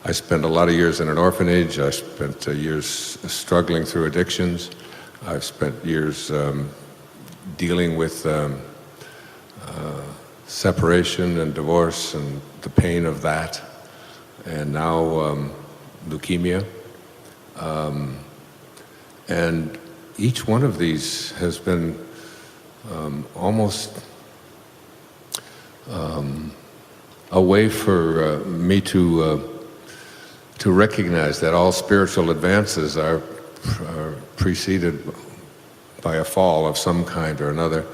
I spent a lot of years in an orphanage. I spent years struggling through addictions. I've spent years dealing with separation and divorce and the pain of that, and now leukemia. And each one of these has been almost a way for me to recognize that all spiritual advances are preceded by a fall of some kind or another.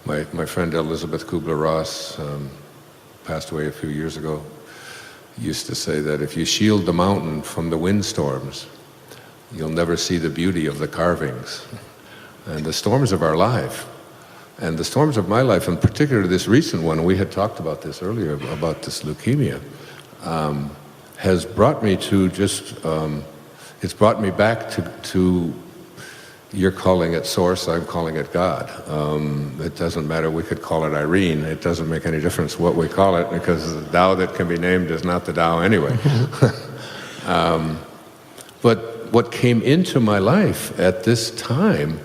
My friend Elizabeth Kubler-Ross passed away a few years ago, used to say that if you shield the mountain from the windstorms, you'll never see the beauty of the carvings. And the storms of our life, and the storms of my life, in particular this recent one, we had talked about this earlier, about this leukemia, has brought me to just, it's brought me back to, you're calling it Source, I'm calling it God. It doesn't matter, we could call it Irene, it doesn't make any difference what we call it, because the Tao that can be named is not the Tao anyway. But what came into my life at this time,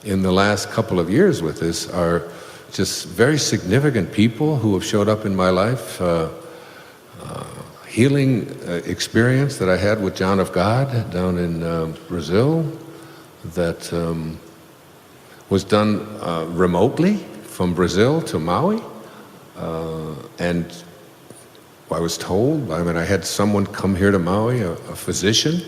in the last couple of years with this, are just very significant people who have showed up in my life. Healing experience that I had with John of God down in Brazil, that was done remotely from Brazil to Maui. And I was told, I had someone come here to Maui, a physician.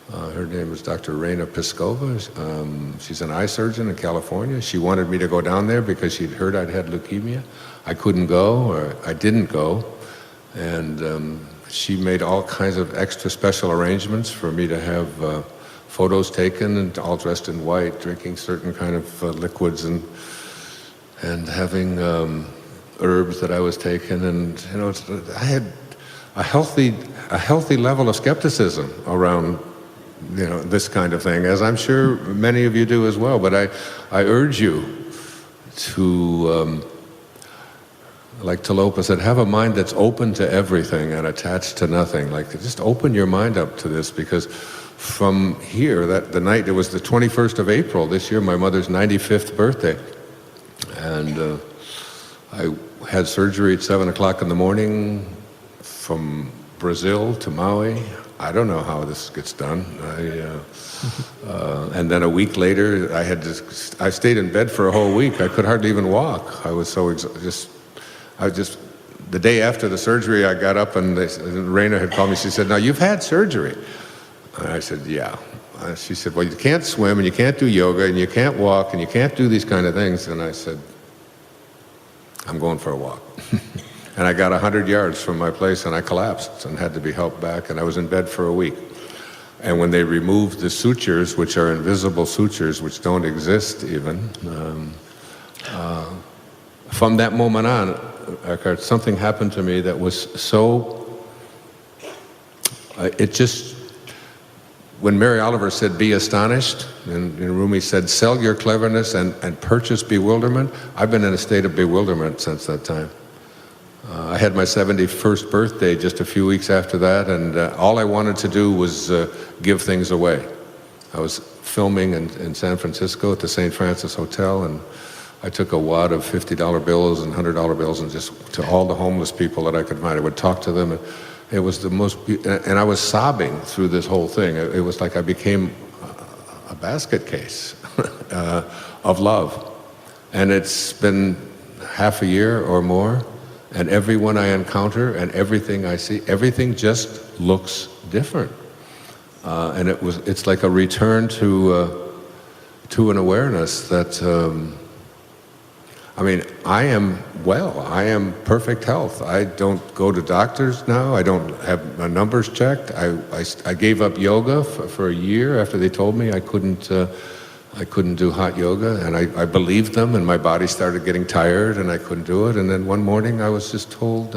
Her name is Dr. Reina Piscova. She's an eye surgeon in California. She wanted me to go down there because she'd heard I'd had leukemia. I couldn't go, or I didn't go. And she made all kinds of extra special arrangements for me to have photos taken, and all dressed in white, drinking certain kind of liquids, and having herbs that I was taking. And I had a healthy level of skepticism around this kind of thing, as I'm sure many of you do as well. But I urge you to, like Talopa said, have a mind that's open to everything and attached to nothing. Like, just open your mind up to this, because from here, the night, it was the 21st of April this year, my mother's 95th birthday. And I had surgery at 7 o'clock in the morning from Brazil to Maui. I don't know how this gets done. And then a week later, I stayed in bed for a whole week. I could hardly even walk. I was so the day after the surgery, I got up and Raina had called me. She said, "Now you've had surgery." And I said, "Yeah." She said, "Well, you can't swim and you can't do yoga and you can't walk and you can't do these kind of things." And I said, "I'm going for a walk." And I got 100 yards from my place and I collapsed and had to be helped back, and I was in bed for a week. And when they removed the sutures, which are invisible sutures, which don't exist even, from that moment on, Eckhart, something happened to me that was so, when Mary Oliver said, "Be astonished," and Rumi said, "Sell your cleverness and purchase bewilderment," I've been in a state of bewilderment since that time. I had my 71st birthday just a few weeks after that, and all I wanted to do was give things away. I was filming in San Francisco at the St. Francis Hotel, and I took a wad of $50 bills and $100 bills and just to all the homeless people that I could find. I would talk to them. It was the most, and I was sobbing through this whole thing. It was like I became a basket case of love. And it's been half a year or more, and everyone I encounter and everything I see, everything just looks different. And it's like a return to an awareness that, I am well. I am perfect health. I don't go to doctors now. I don't have my numbers checked. I gave up yoga for a year after they told me I couldn't do hot yoga, and I believed them, and my body started getting tired and I couldn't do it. And then one morning I was just told,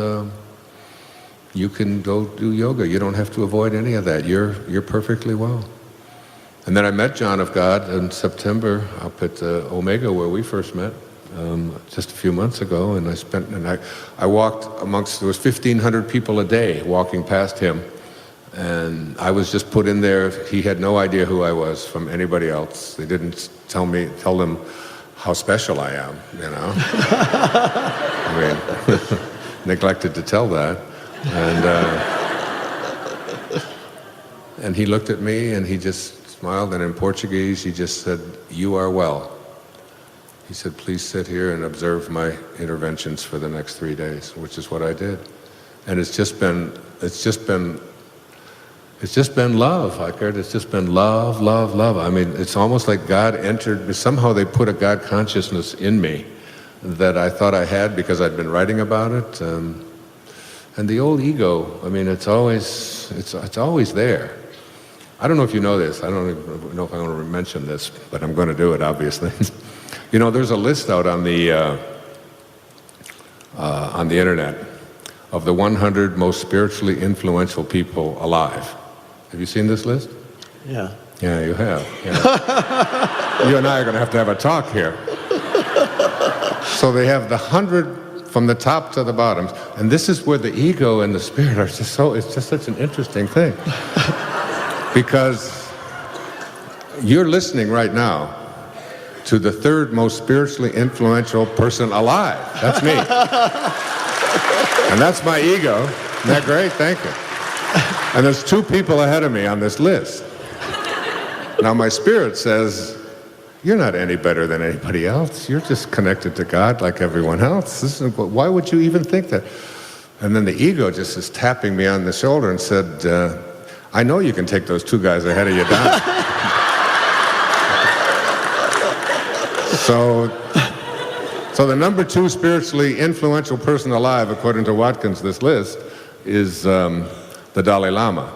you can go do yoga. You don't have to avoid any of that. You're perfectly well. And then I met John of God in September up at Omega, where we first met. Just a few months ago, and I walked amongst, there was 1,500 people a day walking past him And I was just put in there. He had no idea who I was from anybody else. They didn't tell them how special I am, you know. I mean, neglected to tell that. And he looked at me and he just smiled, and in Portuguese he just said, "You are well." He said, "Please sit here and observe my interventions for the next 3 days," which is what I did. And it's just been love, Eckhart. It's just been love, love, love. I mean, it's almost like God entered, somehow they put a God consciousness in me that I thought I had because I'd been writing about it. And the old ego, I mean, it's always there. I don't know if you know this. I don't even know if I want to mention this, but I'm going to do it, obviously. You know, there's a list out on the internet of the 100 most spiritually influential people alive. Have you seen this list? Yeah. Yeah, you have. Yeah. You and I are going to have a talk here. So they have the 100 from the top to the bottom, and this is where the ego and the spirit are just it's just such an interesting thing. Because you're listening right now to the third most spiritually influential person alive. That's me. And that's my ego. Isn't that great? Thank you. And there's 2 people ahead of me on this list. Now my spirit says, you're not any better than anybody else. You're just connected to God like everyone else. Why would you even think that? And then the ego just is tapping me on the shoulder and said, I know you can take those 2 guys ahead of you down. So the number 2 spiritually influential person alive, according to Watkins, this list, is the Dalai Lama.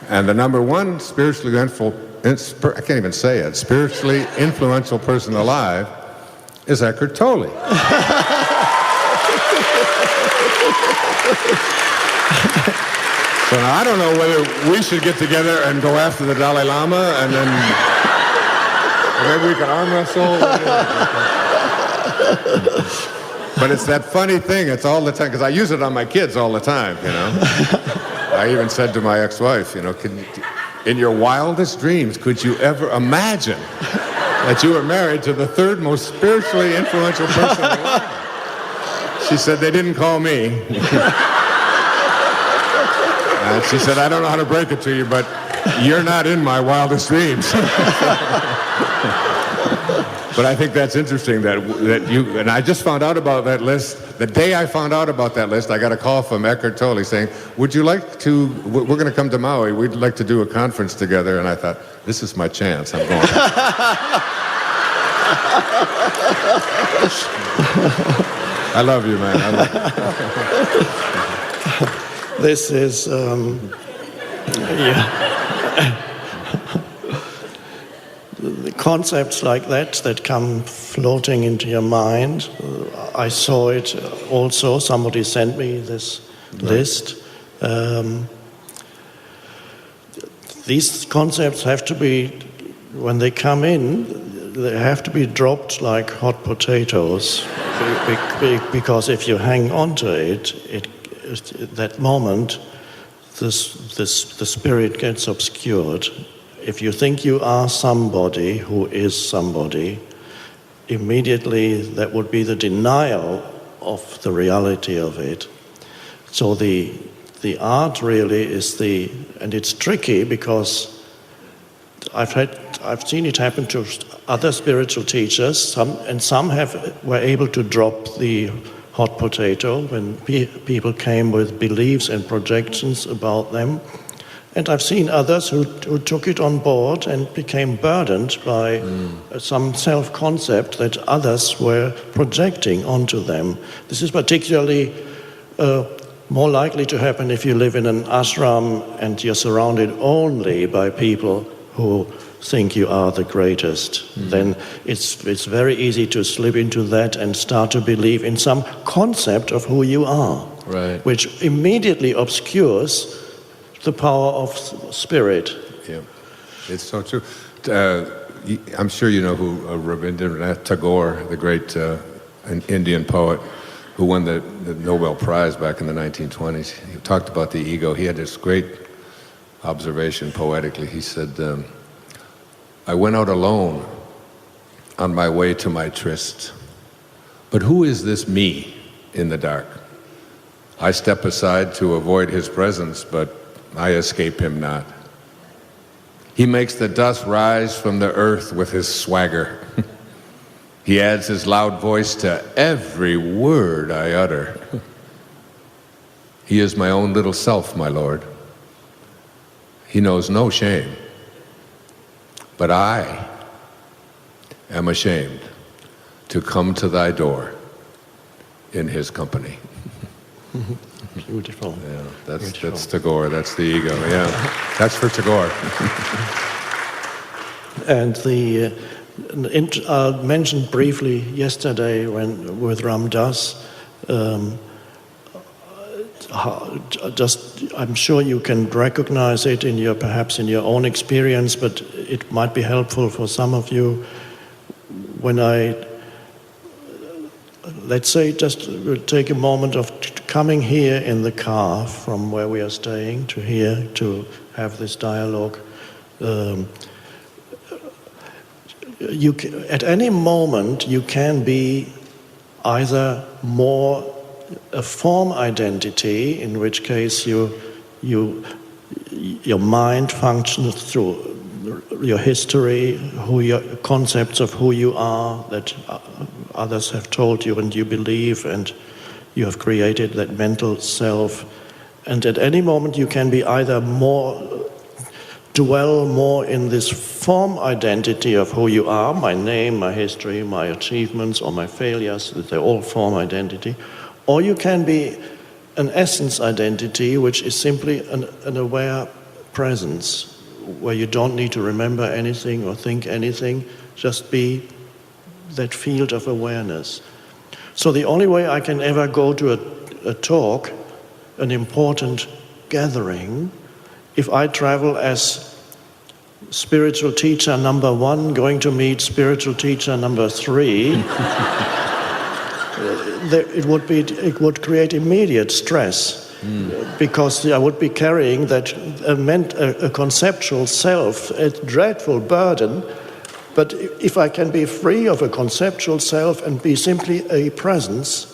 And the number 1 spiritually I can't even say it, spiritually influential person alive is Eckhart Tolle. So now I don't know whether we should get together and go after the Dalai Lama and then maybe we can arm wrestle. But it's that funny thing, it's all the time, because I use it on my kids all the time, you know. I even said to my ex-wife, you know, in your wildest dreams, could you ever imagine that you were married to the 3rd most spiritually influential person alive? She said, they didn't call me. And she said, I don't know how to break it to you, but you're not in my wildest dreams. But I think that's interesting that you, and I just found out about that list. The day I found out about that list, I got a call from Eckhart Tolle saying, would you like to, we're going to come to Maui, we'd like to do a conference together. And I thought, this is my chance, I'm going. I love you, man. I love you. This is, the concepts like that come floating into your mind. I saw it also. Somebody sent me this list. These concepts have to be, when they come in, they have to be dropped like hot potatoes. Because if you hang on to it, that moment, the spirit gets obscured. If you think you are somebody who is somebody, immediately that would be the denial of the reality of it. So the art really is and it's tricky because I've seen it happen to other spiritual teachers. Some were able to drop the hot potato when people came with beliefs and projections about them. And I've seen others who took it on board and became burdened by some self-concept that others were projecting onto them. This is particularly more likely to happen if you live in an ashram and you're surrounded only by people who think you are the greatest. Then it's very easy to slip into that and start to believe in some concept of who you are, right, which immediately obscures the power of spirit. Yeah, it's so true. I'm sure you know who Rabindranath Tagore, the great Indian poet, who won the Nobel Prize back in the 1920s. He talked about the ego. He had this great observation poetically. He said, I went out alone on my way to my tryst. But who is this me in the dark? I step aside to avoid his presence, but I escape him not. He makes the dust rise from the earth with his swagger. He adds his loud voice to every word I utter. He is my own little self, my Lord. He knows no shame, but I am ashamed to come to thy door in his company. Beautiful. Yeah, that's Beautiful. Tagore, that's the ego, yeah. That's for Tagore. And I mentioned briefly yesterday with Ram Dass, I'm sure you can recognize it perhaps in your own experience, but it might be helpful for some of you. When let's say, just we'll take a moment of coming here in the car from where we are staying to here to have this dialogue. At any moment, you can be either more a form identity, in which case your mind functions through your history, your concepts of who you are that others have told you and you believe, and you have created that mental self. And at any moment you can be either dwell more in this form identity of who you are, my name, my history, my achievements, or my failures, that they're all form identity, or you can be an essence identity, which is simply an aware presence, where you don't need to remember anything or think anything, just be that field of awareness. So the only way I can ever go to a talk, an important gathering, if I travel as spiritual teacher number 1 going to meet spiritual teacher number 3, it would create immediate stress. Because I would be carrying that a conceptual self, a dreadful burden. But if I can be free of a conceptual self and be simply a presence,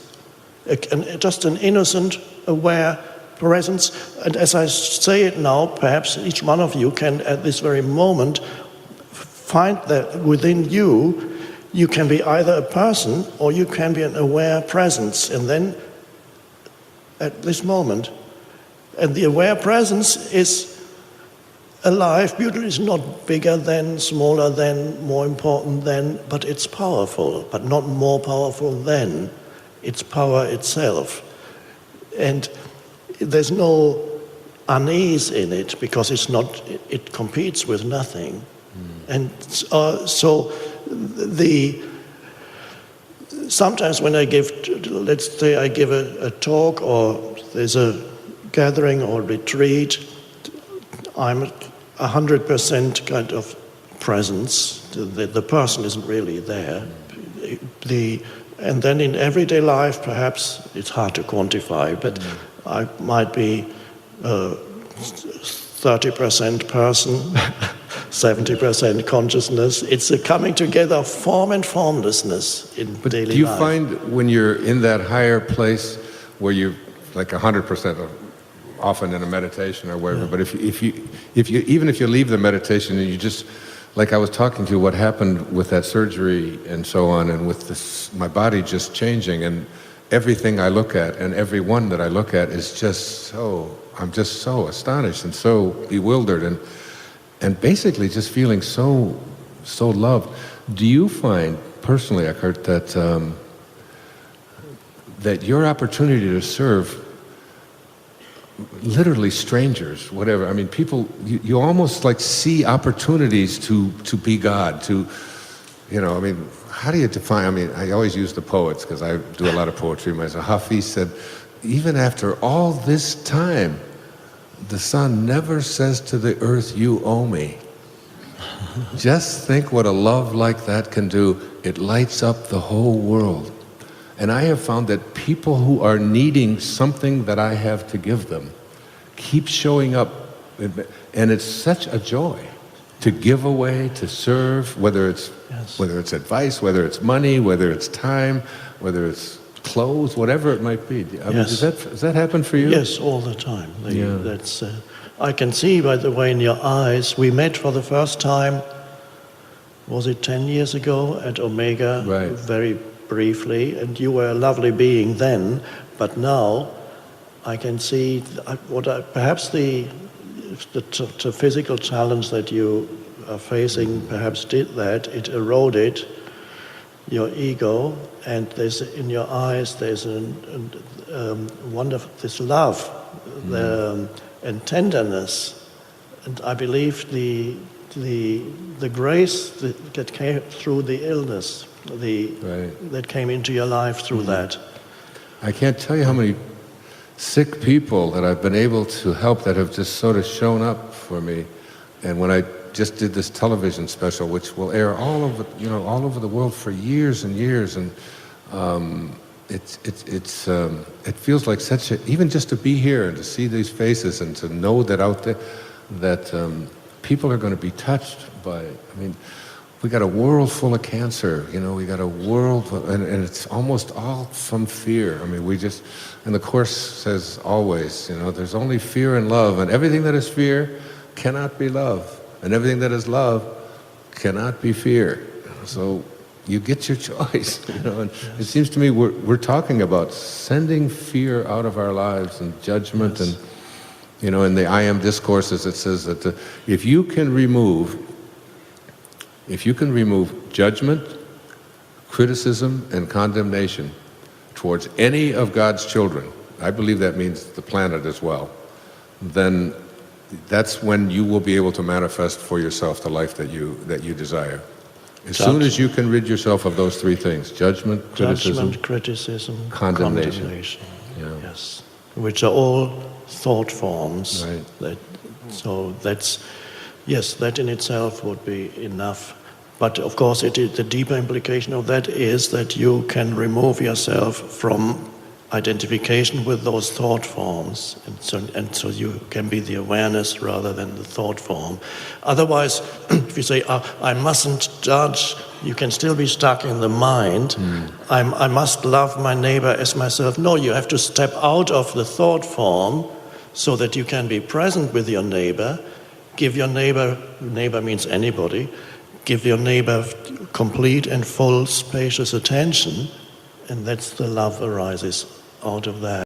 just an innocent, aware presence, and as I say it now, perhaps each one of you can at this very moment find that within you can be either a person or you can be an aware presence, and then at this moment. And the aware presence is alive. Beauty is not bigger than, smaller than, more important than, but it's powerful, but not more powerful than. It's power itself. And there's no unease in it, because it competes with nothing. And so sometimes when I give, let's say I give a talk, or there's a gathering or retreat, I'm 100% kind of presence. The person isn't really there. And then in everyday life, perhaps it's hard to quantify, but I might be 30% person, 70% consciousness. It's a coming together of form and formlessness in daily life. Do you find when you're in that higher place where you're like 100% often in a meditation or wherever, but if you even if you leave the meditation and you just, like I was talking to you, what happened with that surgery and so on, and with this, my body just changing, and everything I look at and everyone that I look at is just I'm just so astonished and so bewildered and basically just feeling so loved. Do you find personally, Eckhart, that your opportunity to serve literally strangers, whatever, I mean, people, you almost like see opportunities to be God, to, I mean, how do you define, I mean, I always use the poets because I do a lot of poetry myself. Hafiz said, even after all this time, the sun never says to the earth, you owe me. Just think what a love like that can do. It lights up the whole world. And I have found that people who are needing something that I have to give them keep showing up, and it's such a joy to give away, to serve, whether it's advice, whether it's money, whether it's time, whether it's clothes, whatever it might be. I mean, does that happen for you? Yes, all the time. That's. I can see, by the way, in your eyes. We met for the first time. Was it 10 years ago at Omega? Right. Very briefly, and you were a lovely being then, but now I can see perhaps the physical challenge that you are facing perhaps did that. It eroded your ego, and there's in your eyes there's a wonderful this love and tenderness, and I believe the grace that came through the illness, that came into your life through that. I can't tell you how many sick people that I've been able to help that have just sort of shown up for me. And when I just did this television special, which will air all over the world for years and years, and it feels like even just to be here and to see these faces and to know that out there that people are going to be touched by. I mean, we got a world full of cancer, we got a world, and it's almost all from fear. I mean, and the Course says always, there's only fear and love, and everything that is fear cannot be love, and everything that is love cannot be fear. So you get your choice, and it seems to me we're talking about sending fear out of our lives and judgment, and in the I Am discourses it says that if you can remove judgment, criticism, and condemnation towards any of God's children, I believe that means the planet as well, then that's when you will be able to manifest for yourself the life that you desire. As soon as you can rid yourself of those three things, judgment, criticism, condemnation. Yeah. Yes, which are all thought forms. Right. That in itself would be enough. But of course, the deeper implication of that is that you can remove yourself from identification with those thought forms, and so you can be the awareness rather than the thought form. Otherwise, if you say, I mustn't judge, you can still be stuck in the mind. I must love my neighbor as myself. No, you have to step out of the thought form so that you can be present with your neighbor. Give your neighbor means anybody, give your neighbor complete and full spacious attention, and that's the love arises out of that.